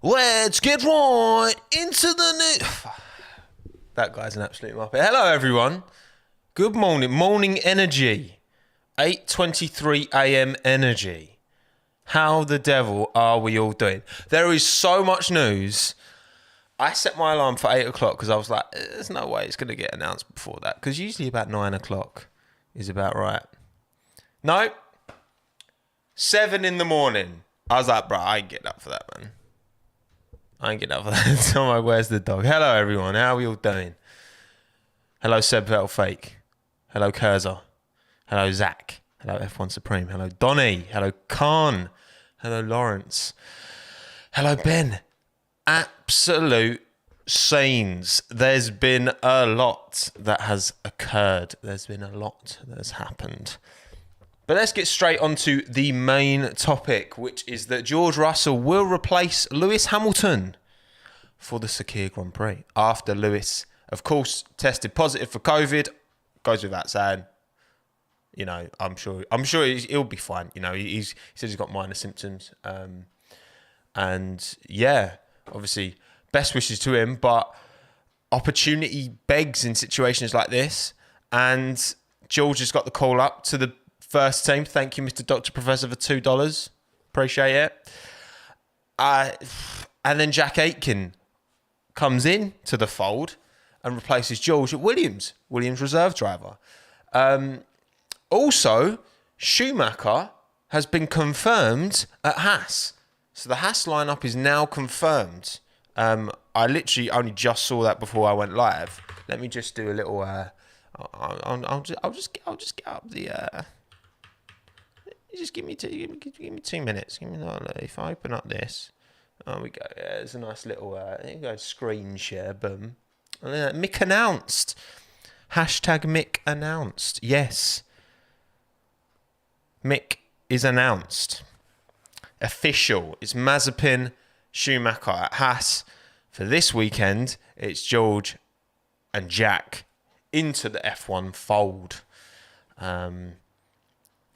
Let's get right into the new... That guy's an absolute muppet. Hello, everyone. Good morning. Morning energy. 8:23 a.m. energy. How the devil are we all doing? There is so much news. I set my alarm for 8 o'clock because I was like, there's no way it's going to get announced before that. Because usually about 9 o'clock is about right. No. 7 in the morning. I was like, bro, I ain't getting up for that, man. I ain't getting up for that. So I'm like, where's the dog? Hello, everyone. How are we all doing? Hello, Seb Vettel Fake. Hello, Kurza. Hello, Zach. Hello, F1 Supreme. Hello, Donny. Hello, Khan. Hello, Lawrence. Hello, Ben. Absolute scenes. There's been a lot that has occurred. There's been a lot that has happened. But let's get straight onto the main topic, which is that George Russell will replace Lewis Hamilton for the Sakhir Grand Prix after Lewis, of course, tested positive for COVID. Goes without saying, you know, I'm sure he'll be fine. You know, he says he's got minor symptoms, and yeah, obviously, best wishes to him. But opportunity begs in situations like this, and George has got the call up to the first team. Thank you, Mr. Doctor Professor, for $2. Appreciate it. And then Jack Aitken comes in to the fold and replaces George at Williams reserve driver. Also, Schumacher has been confirmed at Haas. So the Haas lineup is now confirmed. I literally only just saw that before I went live. Let me just do a little. I'll just get up the. Just give me 2 minutes. If I open up this, there we go. Yeah, there's a nice little there you go, screen share. Boom. Mick announced. Hashtag Mick announced. Yes. Mick is announced. Official. It's Mazepin, Schumacher at Haas. For this weekend, it's George and Jack into the F1 fold.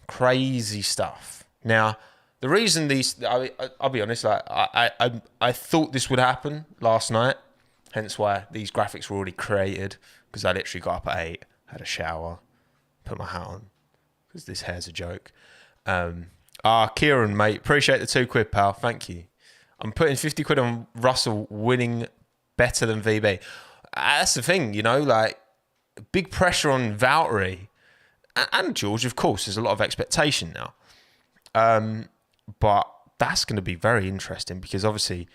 Crazy stuff. Now, the reason I'll be honest, like I thought this would happen last night, hence why these graphics were already created, because I literally got up at 8, had a shower, put my hat on, because this hair's a joke. Kieran, mate, appreciate the £2, pal. Thank you. I'm putting 50 quid on Russell winning better than VB. That's the thing, you know, like big pressure on Valtteri. And George, of course, there's a lot of expectation now. But that's going to be very interesting because obviously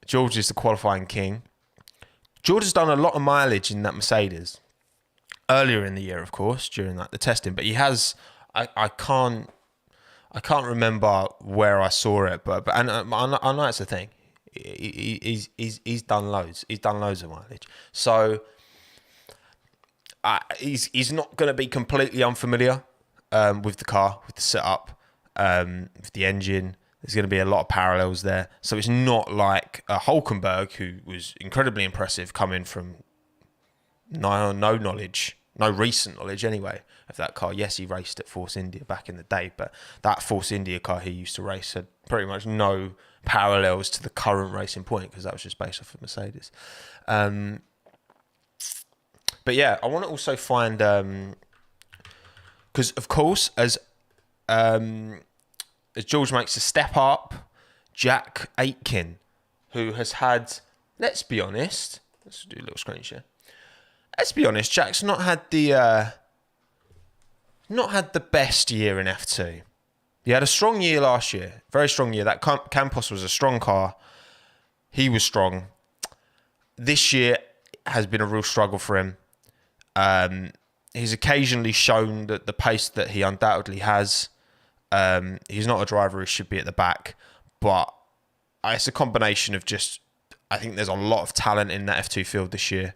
George is the qualifying king. George has done a lot of mileage in that Mercedes earlier in the year, of course, during like the testing. But he has, I can't remember where I saw it, but I know it's a thing. He's done loads. He's done loads of mileage. So. He's not going to be completely unfamiliar with the car, with the setup, with the engine. There's going to be a lot of parallels there. So it's not like Hulkenberg, who was incredibly impressive, coming from no knowledge, no recent knowledge anyway, of that car. Yes, he raced at Force India back in the day, but that Force India car he used to race had pretty much no parallels to the current racing point because that was just based off of Mercedes. But yeah, I want to also find because of course as George makes a step up, Jack Aitken, who has had, let's be honest, let's do a little screen share. Let's be honest, Jack's not had the best year in F2. He had a strong year last year, very strong year. That Campos was a strong car. He was strong. This year has been a real struggle for him. He's occasionally shown that the pace that he undoubtedly has. He's not a driver who should be at the back, but it's a combination of just, I think there's a lot of talent in that F2 field this year.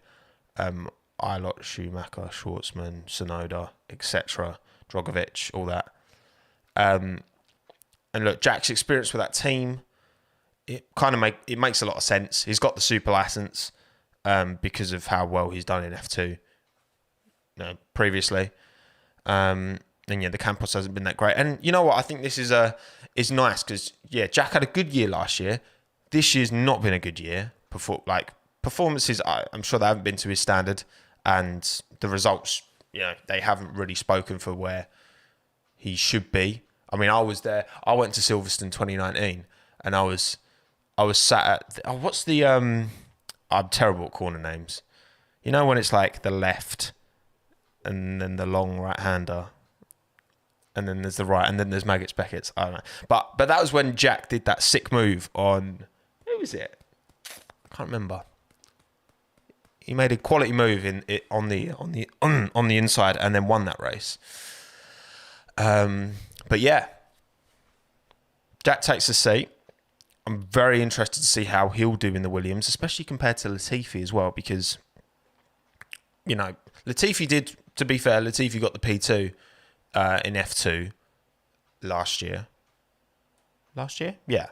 Eilert, Schumacher, Schwartzman, Tsunoda, etc., Drogovic, all that. And look, Jack's experience with that team, it makes a lot of sense. He's got the super license because of how well he's done in F2 previously. And yeah, the Campos hasn't been that great. And you know what? I think this is nice because, yeah, Jack had a good year last year. this year's not been a good year. Performances, I'm sure they haven't been to his standard, and the results, they haven't really spoken for where he should be. I mean, I was there. I went to Silverstone 2019, and I was sat at what's the I'm terrible at corner names. You know when it's like the left, and then the long right hander, and then there's the right, and then there's Maggots Beckett's. I don't know, but that was when Jack did that sick move on. Who was it? I can't remember. He made a quality move on the inside, and then won that race. But yeah, Jack takes a seat. I'm very interested to see how he'll do in the Williams, especially compared to Latifi as well, because Latifi did. To be fair, Latifi got the P2 in F2 last year. Last year? Yeah.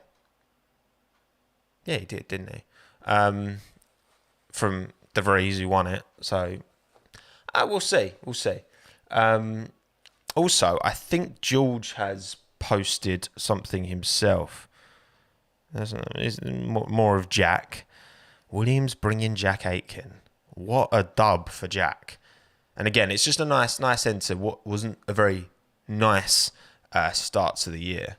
Yeah, he did, didn't he? From the Prix, who won it. So, we'll see. We'll see. Also, I think George has posted something himself. It's more of Jack. Williams bringing Jack Aitken. What a dub for Jack. And again, it's just a nice end to what wasn't a very nice start to the year.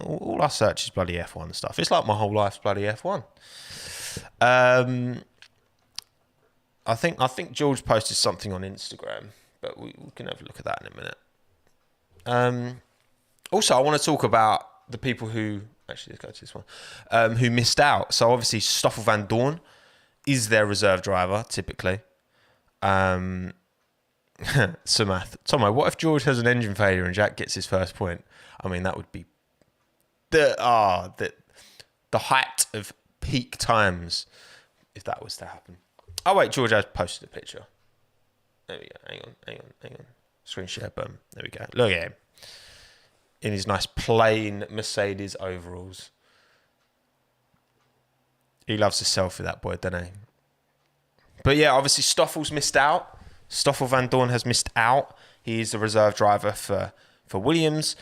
All I search is bloody F1 stuff. It's like my whole life's bloody F1. I think George posted something on Instagram, but we can have a look at that in a minute. Also, I want to talk about the people who actually let's go to this one who missed out. So obviously, Stoffel van Dorn is their reserve driver typically. Samath, Tomo, what if George has an engine failure and Jack gets his first point? I mean, that would be the height of peak times if that was to happen. Oh wait, George has posted a picture. There we go. Hang on. Screen share, boom. There we go. Look at him in his nice plain Mercedes overalls. He loves to selfie, that boy, doesn't he? But yeah, obviously Stoffel's missed out. Stoffel van Dorn has missed out. He is the reserve driver for Williams.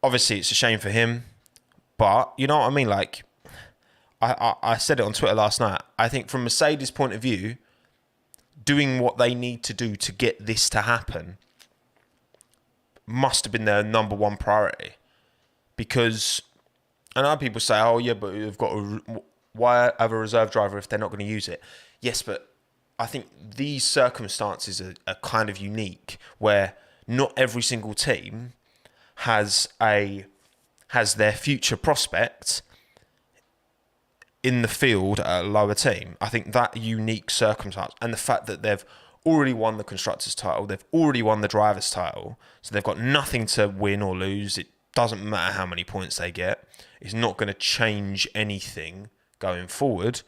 Obviously, it's a shame for him. But, you know what I mean? Like, I said it on Twitter last night. I think from Mercedes' point of view, doing what they need to do to get this to happen must have been their number one priority. Because I know people say, oh, yeah, but we've got why have a reserve driver if they're not going to use it? Yes, but I think these circumstances are kind of unique where not every single team has their future prospect in the field at a lower team. I think that unique circumstance and the fact that they've already won the constructors title, they've already won the drivers title, so they've got nothing to win or lose. It doesn't matter how many points they get. It's not going to change anything going forward.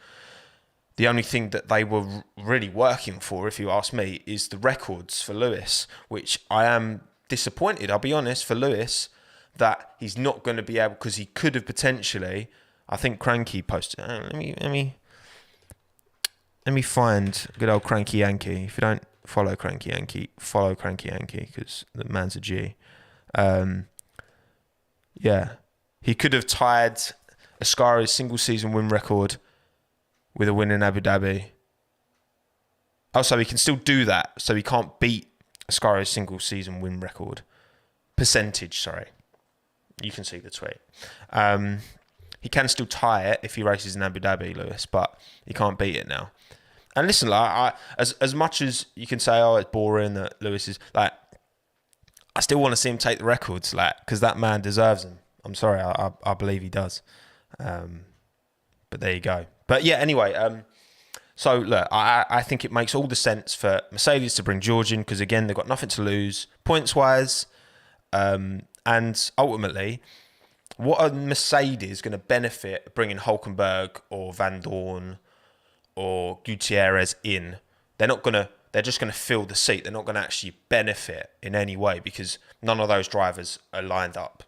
The only thing that they were really working for, if you ask me, is the records for Lewis, which I am disappointed, I'll be honest, for Lewis, that he's not going to be able, because he could have potentially, I think Cranky posted, let me find good old Cranky Yankee. If you don't follow Cranky Yankee, follow Cranky Yankee, because the man's a G. Yeah, he could have tied Ascari's single season win record with a win in Abu Dhabi. Oh, so he can still do that. So he can't beat Ascari's single season win record. Percentage, sorry. You can see the tweet. He can still tie it if he races in Abu Dhabi, Lewis, but he can't beat it now. And listen, like, as much as you can say, oh, it's boring that Lewis is, like, I still want to see him take the records, like, because that man deserves them. I'm sorry, I believe he does. But there you go. But yeah, anyway, so look, I think it makes all the sense for Mercedes to bring George in because, again, they've got nothing to lose points-wise. And ultimately, what are Mercedes going to benefit bringing Hulkenberg or Van Dorn or Gutierrez in? They're just going to fill the seat. They're not going to actually benefit in any way because none of those drivers are lined up.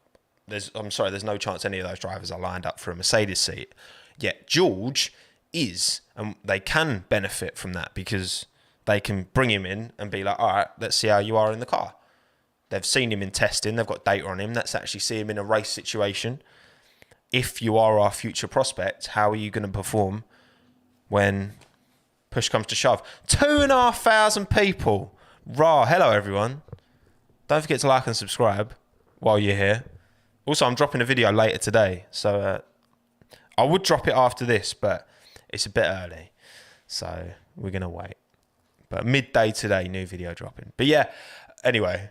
There's no chance any of those drivers are lined up for a Mercedes seat. Yet George is, and they can benefit from that because they can bring him in and be like, all right, let's see how you are in the car. They've seen him in testing. They've got data on him. Let's actually see him in a race situation. if you are our future prospect, how are you going to perform when push comes to shove? 2,500 people. Rah, hello everyone. Don't forget to like and subscribe while you're here. Also, I'm dropping a video later today, so I would drop it after this, but it's a bit early, so we're going to wait. But midday today, new video dropping. But yeah, anyway,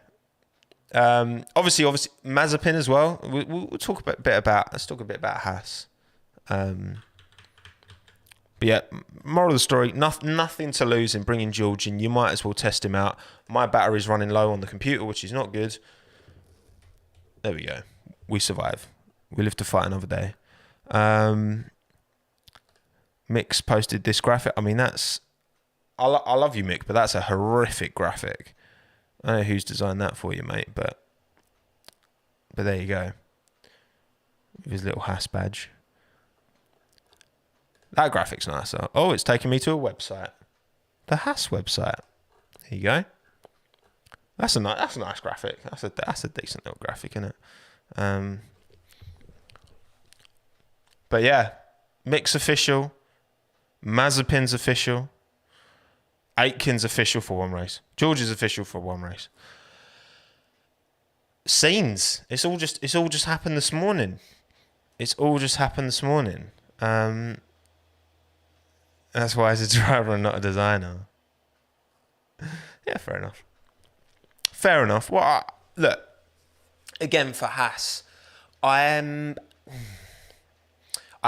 obviously, Mazepin as well. We'll talk let's talk a bit about Haas. But yeah, moral of the story, nothing to lose in bringing George in. You might as well test him out. My battery's running low on the computer, which is not good. There we go. We survive. We live to fight another day. Mick's posted this graphic. I mean, I love you, Mick, but that's a horrific graphic. I don't know who's designed that for you, mate, but there you go. With his little Haas badge. That graphic's nice. Oh, it's taking me to a website. The Haas website. There you go. That's a nice graphic. That's a decent little graphic, isn't it? But yeah, Mick's official. Mazepin's official. Aitken's official for one race. George is official for one race. Scenes. It's all just happened this morning. That's why he's a driver and not a designer. Yeah, fair enough. Well, look, again for Haas, I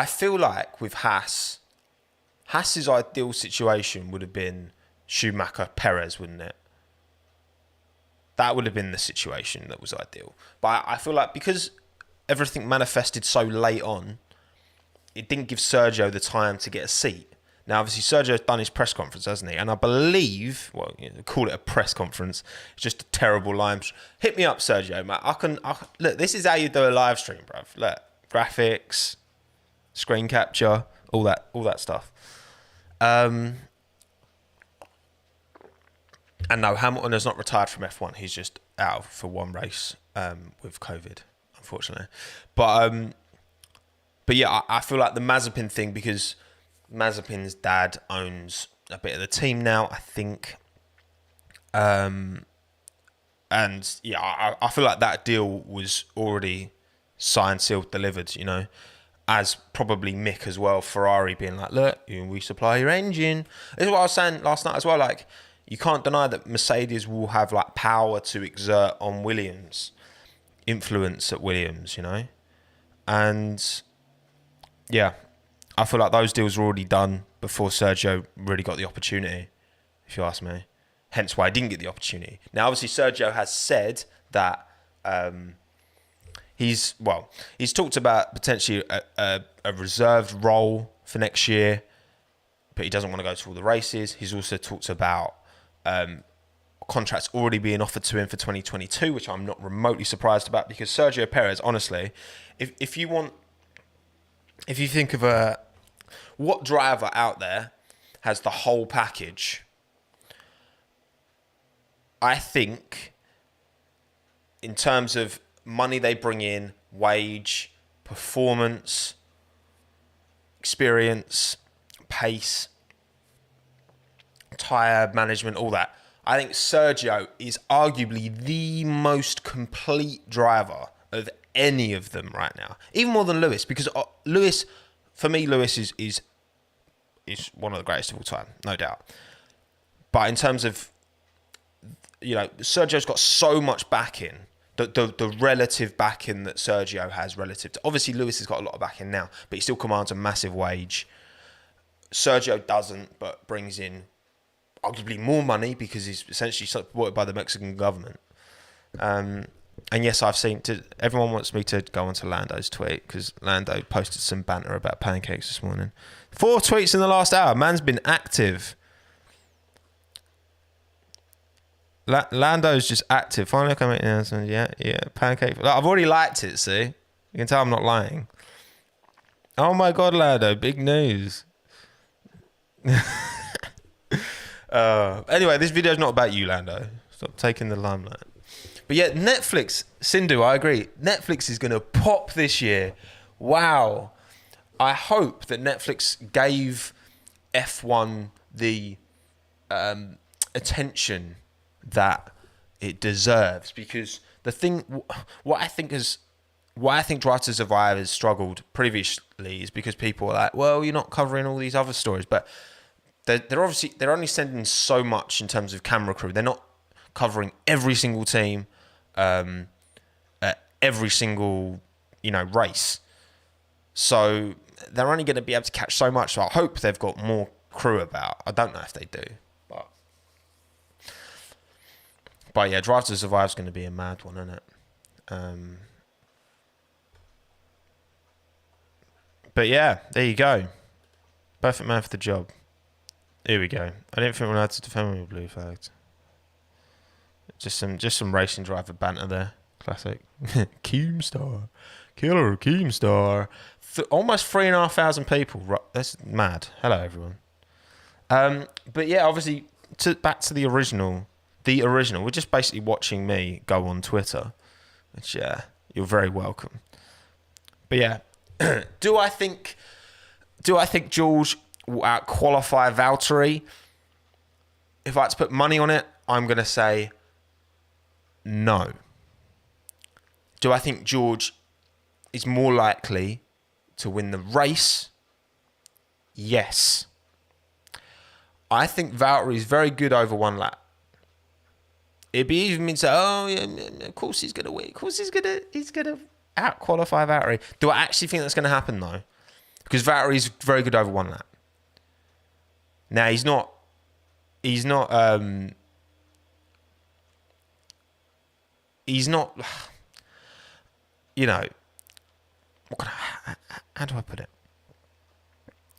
feel like with Haas's ideal situation would have been Schumacher, Perez, wouldn't it? That would have been the situation that was ideal. But I feel like because everything manifested so late on, it didn't give Sergio the time to get a seat. Now, obviously, Sergio's done his press conference, hasn't he? And I believe, call it a press conference. It's just a terrible line. Hit me up, Sergio, mate. Look, this is how you do a live stream, bruv. Look, graphics, screen capture, all that stuff. And no, Hamilton has not retired from F1. He's just out for one race with COVID, unfortunately. But yeah, I feel like the Mazepin thing, because Mazepin's dad owns a bit of the team now, I think. And yeah, I feel like that deal was already signed, sealed, delivered, as probably Mick as well. Ferrari being like, look, we supply your engine. This is what I was saying last night as well. Like, you can't deny that Mercedes will have like power to exert on Williams, influence at Williams, and yeah, I feel like those deals were already done before Sergio really got the opportunity, if you ask me. Hence why I didn't get the opportunity. Now, obviously, Sergio has said that he's talked about potentially a reserved role for next year, but he doesn't want to go to all the races. He's also talked about contracts already being offered to him for 2022, which I'm not remotely surprised about, because Sergio Perez, honestly, if you think of what driver out there has the whole package, I think in terms of money they bring in, wage, performance, experience, pace, tyre management, all that, I think Sergio is arguably the most complete driver of any of them right now, even more than Lewis, because Lewis is one of the greatest of all time, no doubt. But in terms of, Sergio's got so much backing, the relative backing that Sergio has relative to, obviously Lewis has got a lot of backing now, but he still commands a massive wage. Sergio doesn't, but brings in arguably more money because he's essentially supported by the Mexican government. And yes, everyone wants me to go onto Lando's tweet, because Lando posted some banter about pancakes this morning. 4 tweets in the last hour. Man's been active. Lando's just active. Finally coming in. Yeah, pancake. I've already liked it, see? You can tell I'm not lying. Oh my God, Lando, big news. Anyway, this video is not about you, Lando. Stop taking the limelight. But yeah, Netflix, Sindhu, I agree. Netflix is going to pop this year wow. I hope that Netflix gave F1 the attention that it deserves, because the thing, what I think Drive to Survive has struggled previously is because people are like, well, you're not covering all these other stories, but they're only sending so much in terms of camera crew. They're not covering every single team, at every single race. So they're only going to be able to catch so much. So I hope they've got more crew about. I don't know if they do, but yeah, Drive to Survive is going to be a mad one, isn't it? But yeah, there you go. Perfect man for the job. Here we go. I didn't think we had to defend with blue flags. Just some racing driver banter there. Classic. Keemstar. Killer Keemstar. Almost 3,500 people. That's mad. Hello, everyone. But yeah, obviously, back to the original. We're just basically watching me go on Twitter. Which, yeah, you're very welcome. But yeah, do I think George will outqualify Valtteri? If I had to put money on it, I'm going to say no. Do I think George is more likely to win the race? Yes. I think Valtteri is very good over one lap. It'd be even mean to say, oh yeah, of course he's going to win. Of course he's going to out-qualify Valtteri. Do I actually think that's going to happen though? Because Valtteri is very good over one lap. Now he's not how do I put it?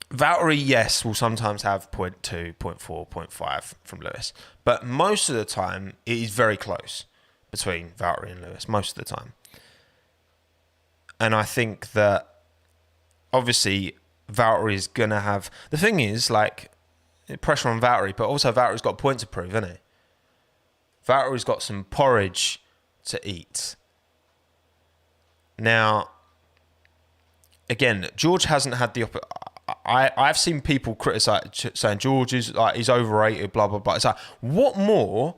Valtteri, yes, will sometimes have 0.2, 0.4, 0.5 from Lewis. But most of the time, it is very close between Valtteri and Lewis, most of the time. And I think that, obviously, Valtteri is going to have... The thing is, like, pressure on Valtteri, but also Valtteri's got a point to prove, hasn't he? Valtteri's got some porridge to eat. Now, again, George hasn't had the... I've seen people criticise, saying George is like he's overrated, blah blah blah. It's like, what more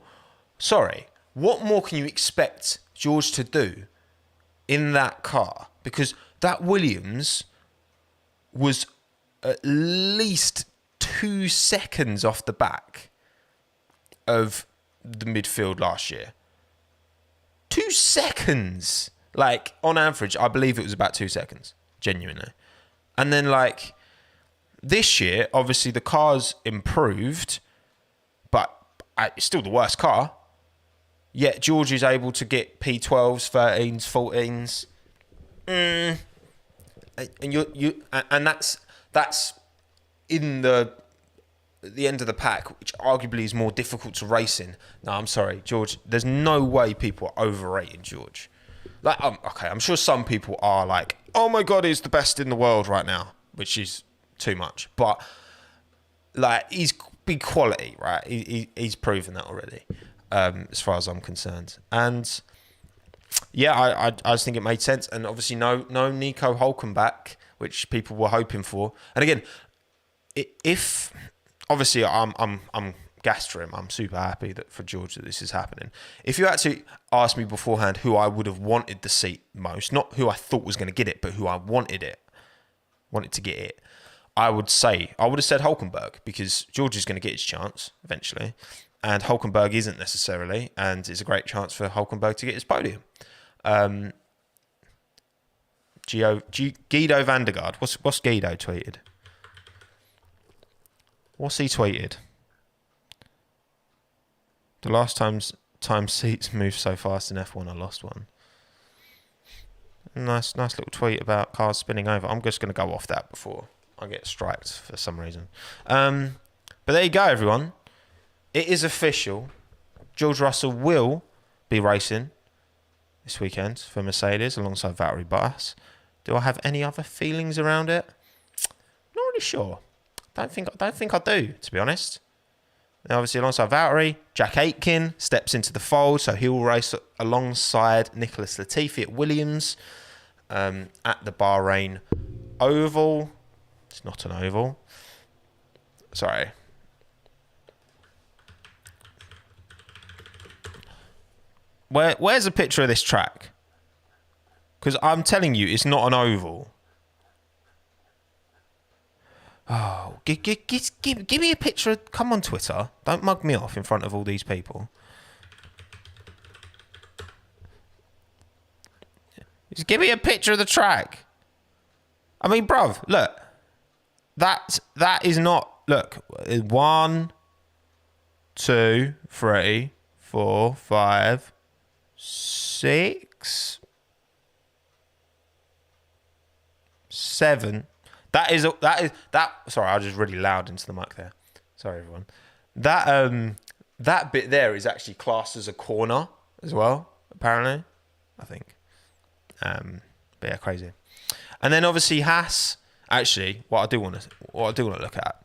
can you expect George to do in that car? Because that Williams was at least 2 seconds off the back of the midfield last year. 2 seconds, like on average, I believe it was about 2 seconds, genuinely. And then like. This year, obviously, the car's improved, but it's still the worst car. Yet George is able to get P12s, 13s, 14s, and that's in the end of the pack, which arguably is more difficult to race in. No, I'm sorry, George. There's no way people are overrating George. Like, okay, I'm sure some people are like, oh my god, he's the best in the world right now, which is too much, but like he's big quality, right? He's proven that already, as far as I'm concerned. And yeah, I just think it made sense. And obviously, no Nico Hülkenberg, which people were hoping for. And again, if obviously I'm gassed for him, I'm super happy that for George that this is happening. If you actually asked me beforehand who I would have wanted the seat most, not who I thought was going to get it, but who I wanted to get it. I would have said Hülkenberg, because George is going to get his chance eventually, and Hülkenberg isn't necessarily, and it's a great chance for Hülkenberg to get his podium. Guido van der Garde. What's Guido tweeted? What's he tweeted? The last time seats moved so fast in F1, I lost one. Nice little tweet about cars spinning over. I'm just going to go off that before I get striked for some reason. But there you go, everyone. It is official. George Russell will be racing this weekend for Mercedes alongside Valtteri Bottas. Do I have any other feelings around it? Not really sure. Don't think I do, to be honest. Now, obviously, alongside Valtteri, Jack Aitken steps into the fold, so he will race alongside Nicholas Latifi at Williams. at the Bahrain Oval. It's not an oval. Sorry. Where's a picture of this track? Because I'm telling you, it's not an oval. Oh, give me a picture. Come on, Twitter. Don't mug me off in front of all these people. Just give me a picture of the track. I mean, bruv, look. That is not... Look, 1, 2, 3, 4, 5, 6, 7. Sorry, I was just really loud into the mic there. Sorry, everyone. That bit there is actually classed as a corner as well, apparently. I think. But yeah, crazy. And then obviously Haas. Actually, what I do want to look at.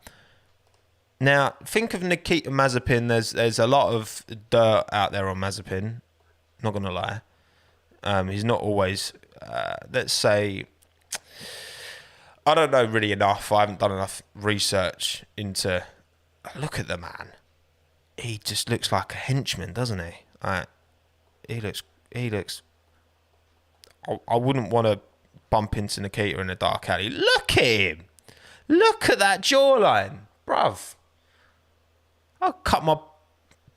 Now, think of Nikita Mazepin. There's a lot of dirt out there on Mazepin. Not gonna lie. He's not always. Let's say. I don't know really enough. I haven't done enough research into. Look at the man. He just looks like a henchman, doesn't he? He looks. I wouldn't want to bump into Nikita in a dark alley. Look at him. Look at that jawline. Bruv. I'll cut my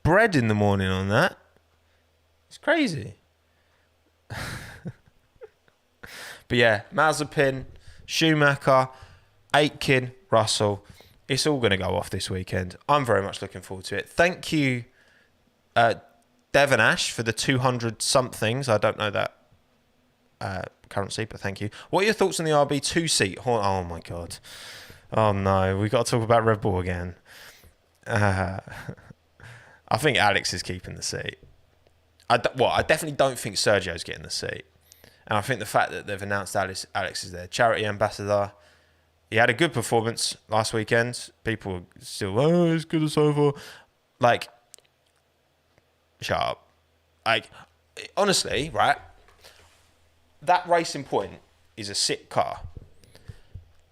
bread in the morning on that. It's crazy. But yeah, Mazepin, Schumacher, Aitken, Russell. It's all going to go off this weekend. I'm very much looking forward to it. Thank you, Devon Ash, for the 200 somethings. I don't know that currency, but thank you. What are your thoughts on the RB2 seat? Oh my God. Oh no, we got to talk about Red Bull again. I think Alex is keeping the seat. I definitely don't think Sergio's getting the seat. And I think the fact that they've announced Alex is their charity ambassador. He had a good performance last weekend. People were still, it's good as over. Like, shut up. Like, honestly, right? That Racing Point is a sick car.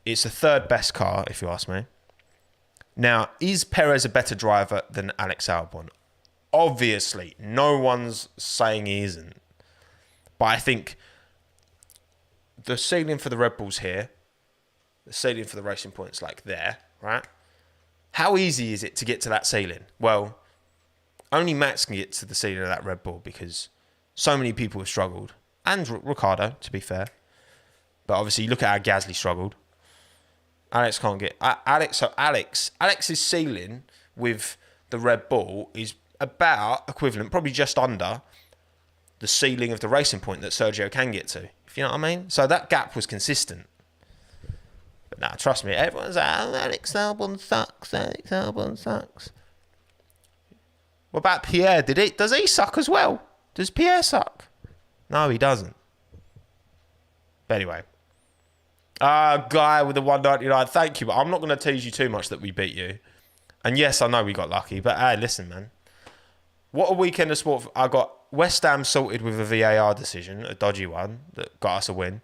It's the third best car, if you ask me. Now, is Perez a better driver than Alex Albon? Obviously, no one's saying he isn't. But I think the ceiling for the Red Bulls here, the ceiling for the Racing Point's like there, right? How easy is it to get to that ceiling? Well, only Max can get to the ceiling of that Red Bull because so many people have struggled. And Ricciardo, to be fair. But obviously, you look at how Gasly struggled. Alex can't get... Alex's ceiling with the Red Bull is about equivalent, probably just under, the ceiling of the Racing Point that Sergio can get to. If you know what I mean? So that gap was consistent. But now, trust me, everyone's like, Alex Albon sucks. Alex Albon sucks. What about Pierre? Does he suck as well? Does Pierre suck? No, he doesn't. But anyway. Guy with the 199. Thank you, but I'm not going to tease you too much that we beat you. And yes, I know we got lucky, but hey, listen, man. What a weekend of sport. I got West Ham sorted with a VAR decision, a dodgy one, that got us a win.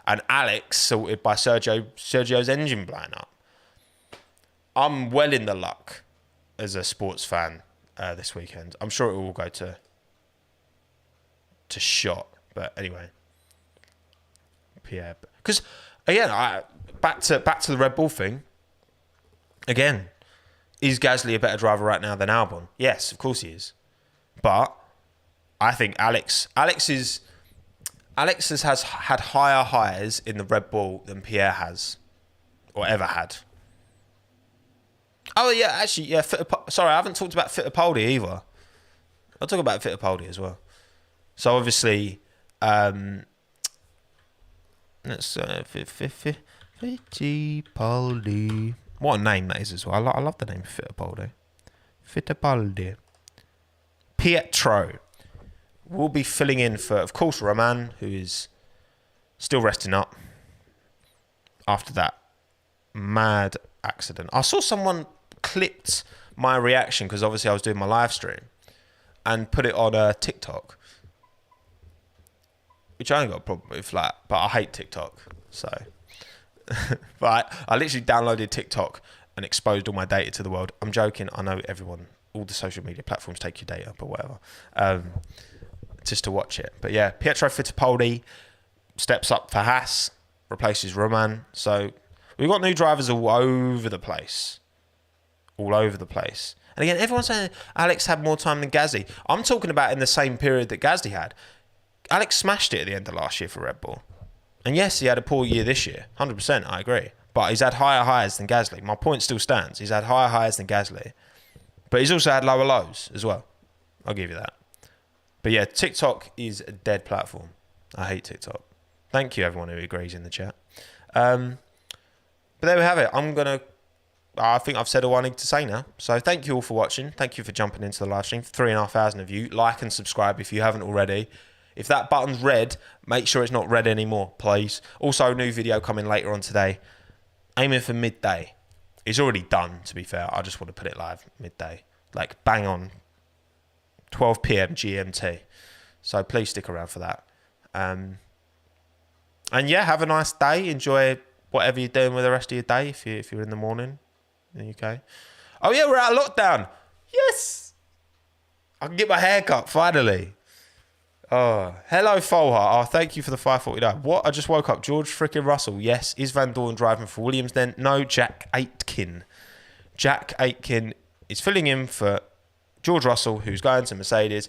And Alex sorted by Sergio's engine blowing up. I'm well in the luck as a sports fan this weekend. I'm sure it will go to shot. But anyway. Pierre. Because, again, back to the Red Bull thing. Again, is Gasly a better driver right now than Albon? Yes, of course he is. But I think Alex has had higher highs in the Red Bull than Pierre has, or ever had. Oh yeah, actually, yeah. Sorry, I haven't talked about Fittipaldi either. I'll talk about Fittipaldi as well. So obviously, let's Fittipaldi. What a name that is as well. I love the name Fittipaldi. Fittipaldi. Pietro will be filling in for, of course, Roman, who is still resting up after that mad accident. I saw someone clipped my reaction because obviously I was doing my live stream and put it on TikTok. which I ain't got a problem with, like, but I hate TikTok. So, but I literally downloaded TikTok and exposed all my data to the world. I'm joking. I know everyone, all the social media platforms take your data, but whatever. Just to watch it. But yeah, Pietro Fittipaldi steps up for Haas, replaces Roman. So we've got new drivers all over the place. All over the place. And again, everyone's saying Alex had more time than Gasly. I'm talking about in the same period that Gasly had. Alex smashed it at the end of last year for Red Bull. And yes, he had a poor year this year. 100%, I agree. But he's had higher highs than Gasly. My point still stands. He's had higher highs than Gasly. But he's also had lower lows as well. I'll give you that. But yeah, TikTok is a dead platform. I hate TikTok. Thank you, everyone who agrees in the chat. But there we have it. I think I've said all I need to say now. So thank you all for watching. Thank you for jumping into the live stream. 3,500 of you. Like and subscribe if you haven't already. If that button's red, make sure it's not red anymore, please. Also, new video coming later on today. Aiming for midday. It's already done, to be fair. I just want to put it live midday. Like, bang on. 12 p.m. GMT. So please stick around for that. And yeah, have a nice day. Enjoy whatever you're doing with the rest of your day if you're in the morning in the UK. Oh yeah, we're out of lockdown. Yes! I can get my hair cut, finally. Oh, hello, Folhart. Oh, thank you for the 549. What? I just woke up. George freaking Russell. Yes. Is Van Dorn driving for Williams then? No, Jack Aitken. Jack Aitken is filling in for George Russell, who's going to Mercedes.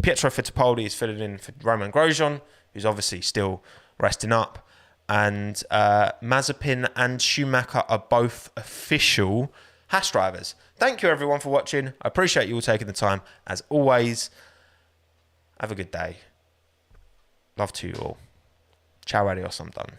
Pietro Fittipaldi is filling in for Romain Grosjean, who's obviously still resting up. And Mazepin and Schumacher are both official Haas drivers. Thank you, everyone, for watching. I appreciate you all taking the time. As always, have a good day. Love to you all. Ciao, adios, I'm done.